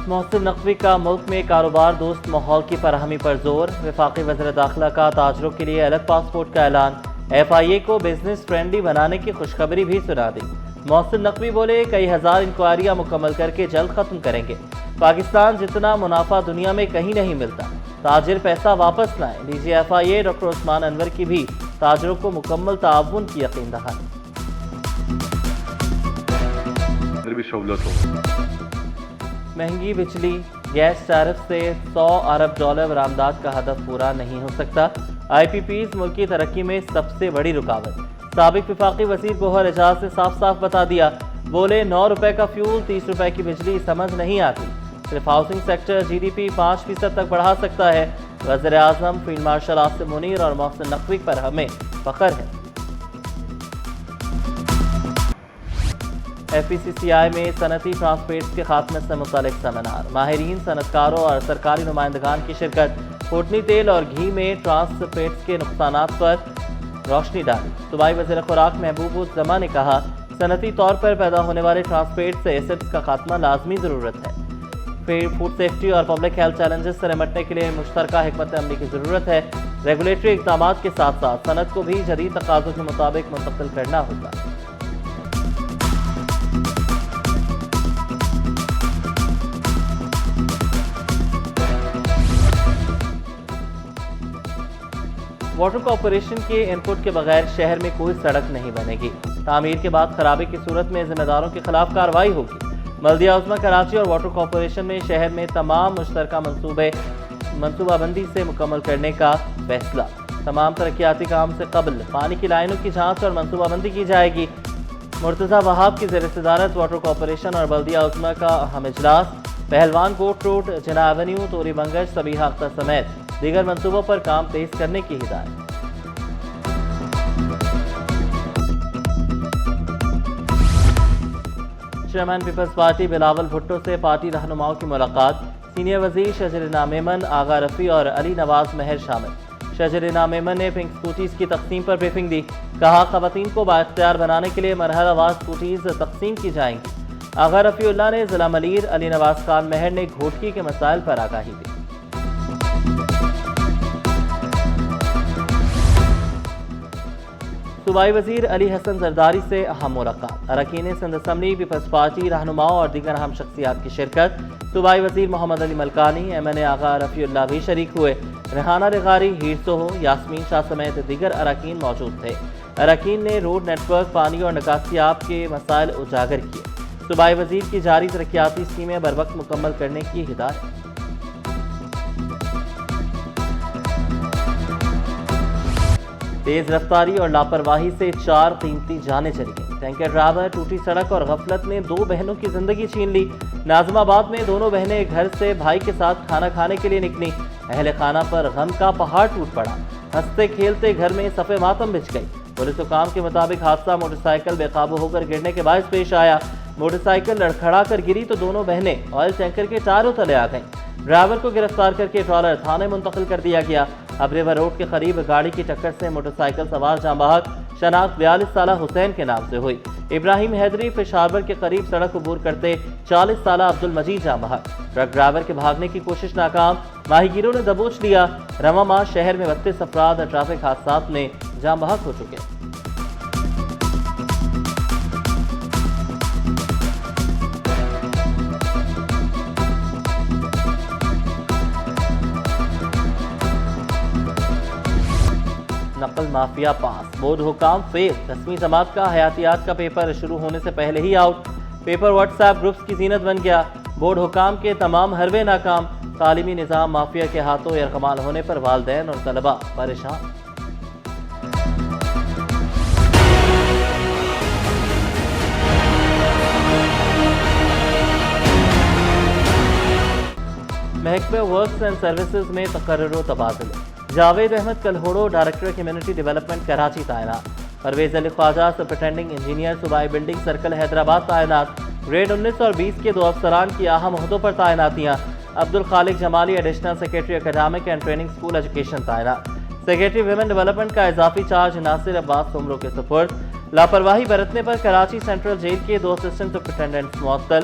محسن نقوی کا ملک میں کاروبار دوست ماحول کی فراہمی پر زور، وفاقی وزیر داخلہ کا تاجروں کے لیے الگ پاسپورٹ کا اعلان، FIA کو بزنس فرینڈلی بنانے کی خوشخبری بھی سنا دی۔ محسن نقوی بولے کئی ہزار انکوائریاں مکمل کر کے جلد ختم کریں گے، پاکستان جتنا منافع دنیا میں کہیں نہیں ملتا، تاجر پیسہ واپس لائیں۔ DG FIA ڈاکٹر عثمان انور کی بھی تاجروں کو مکمل تعاون کی یقین دہانی۔ مہنگی بجلی گیس ٹیرف سے $100 ارب برآمدات کا ہدف پورا نہیں ہو سکتا، IPPs ملکی ترقی میں سب سے بڑی رکاوٹ۔ سابق وفاقی وزیر گوہر اعجاز نے صاف صاف بتا دیا، بولے $9 کا فیول، $30 کی بجلی سمجھ نہیں آتی، صرف ہاؤسنگ سیکٹر GDP 5% تک بڑھا سکتا ہے۔ وزیر اعظم فیلڈ مارشل آصف منیر اور محسن نقوی پر ہمیں فخر ہے۔ FECCI میں صنعتی ٹرانسپیٹس کے خاتمے سے متعلق سیمینار، ماہرین، صنعتکاروں اور سرکاری نمائندگان کی شرکت۔ کوٹنی تیل اور گھی میں ٹرانسپیٹس کے نقصانات پر روشنی ڈالی۔ صوبائی وزیر خوراک محبوب الزماں نے کہا، صنعتی طور پر پیدا ہونے والے ٹرانسپیٹ سے ایسڈز کا خاتمہ لازمی ضرورت ہے۔ فوڈ سیفٹی اور پبلک ہیلتھ چیلنجز سے نمٹنے کے لیے مشترکہ حکمت عملی کی ضرورت ہے۔ ریگولیٹری اقدامات کے ساتھ ساتھ صنعت کو بھی جدید تقاضوں کے مطابق منتقل کرنا ہوگا۔ واٹر کارپوریشن کے ان پٹ کے بغیر شہر میں کوئی سڑک نہیں بنے گی، تعمیر کے بعد خرابی کی صورت میں ذمہ داروں کے خلاف کارروائی ہوگی۔ بلدیہ عظمیٰ کراچی اور واٹر کارپوریشن میں شہر میں تمام مشترکہ منصوبہ بندی سے مکمل کرنے کا فیصلہ۔ تمام ترقیاتی کام سے قبل پانی کی لائنوں کی جانچ اور منصوبہ بندی کی جائے گی۔ مرتضی وہاب کی زیر صدارت واٹر کارپوریشن اور بلدیہ عظمیٰ کا اہم اجلاس، پہلوان کوٹ روڈ، جناح ایونیو، توری بنگش، سبیحہ اختر سمیت دیگر منصوبوں پر کام تیز کرنے کی ہدایت۔ Chairman People's Party Bilawal Bhutto سے پارٹی رہنماؤں کی ملاقات، سینئر وزیر شجرینا میمن، آغا رفیع اور علی نواز مہر شامل۔ شجرینا میمن نے پنک اسکوٹیز کی تقسیم پر بریفنگ دی، کہا خواتین کو بااختیار بنانے کے لیے مرحلہ وار اسکوٹیز تقسیم کی جائیں گی۔ آغا رفیع اللہ نے ضلع ملیر، علی نواز خان مہر نے گھوٹکی کے مسائل پر آگاہی دی۔ صوبائی وزیر علی حسن زرداری سے اہم ملاقات، اراکین سندھ اسمبلی، پیپلز پارٹی رہنماؤں اور دیگر اہم شخصیات کی شرکت۔ صوبائی وزیر محمد علی ملکانی، MNA آغا رفیع اللہ بھی شریک ہوئے۔ ریحانہ رغاری، ہیر سوہو، یاسمین شاہ سمیت دیگر اراکین موجود تھے۔ اراکین نے روڈ نیٹ ورک، پانی اور نکاسی آب کے مسائل اجاگر کیے۔ صوبائی وزیر کی جاری ترقیاتی اسکیمیں بروقت مکمل کرنے کی ہدایت۔ تیز رفتاری اور لاپرواہی سے 4 قیمتی جانیں چلی گئیں۔ ٹینکر ڈرائیور، ٹوٹی سڑک اور غفلت نے 2 بہنوں کی زندگی چھین لی۔ ناظم آباد میں دونوں بہنیں گھر سے بھائی کے ساتھ کھانا کھانے کے لیے نکلیں، اہل خانہ پر غم کا پہاڑ ٹوٹ پڑا، ہنستے کھیلتے گھر میں صف ماتم بچھ گئی۔ پولیس حکام کے مطابق حادثہ موٹر سائیکل بے قابو ہو کر گرنے کے باعث پیش آیا۔ موٹر سائیکل لڑکھڑا کر گری تو دونوں بہنیں آئل ٹینکر کے ٹائروں تلے آ گئیں۔ ڈرائیور کو گرفتار کر کے ٹرالر تھانے منتقل کر دیا گیا۔ اب ریور روڈ کے قریب گاڑی کی ٹکر سے موٹر سائیکل سوار جاں بحق، شناخت 42 سالہ حسین کے نام سے ہوئی۔ ابراہیم حیدری فش ہاربر کے قریب سڑک عبور کرتے 40 سالہ عبد المجید جاں بحق۔ ٹرک ڈرائیور کے بھاگنے کی کوشش ناکام، ماہی گیروں نے دبوچ لیا۔ رواں ماہ شہر میں 32 افراد ٹریفک حادثات میں جاں بحق ہو چکے۔ نقل مافیا پاس، بورڈ حکام فیل، 10ویں جماعت کا حیاتیات کا پیپر شروع ہونے سے پہلے ہی out. Paper WhatsApp groups کی زینت بن گیا۔ بورڈ حکام کے تمام حربے ناکام، تعلیمی نظام مافیا کے ہاتھوں یرغمال ہونے پر والدین اور طلباء پریشان۔ محکمہ ورکس اینڈ سروسز میں تقرر و تبادلے، Javed Ahmed Kalhoro director community development Karachi تعینات، پرویز علی خواجہ سپرنٹینڈنگ انجینئر صوبائی بلڈنگ سرکل حیدرآباد تعینات، گریڈ 19 اور 20 کے 2 افسران کی اہم عہدوں پر تعیناتیاں، Abdul Khaliq Jamali additional secretary academic and training school education تعینات، سیکریٹری ویمن ڈیولپمنٹ کا اضافی چارج ناصر عباس سمرو کے سپرد، لاپرواہی برتنے پر کراچی سینٹرل جیل کے 2 اسسٹنٹ سپرنٹینڈنٹس معطل،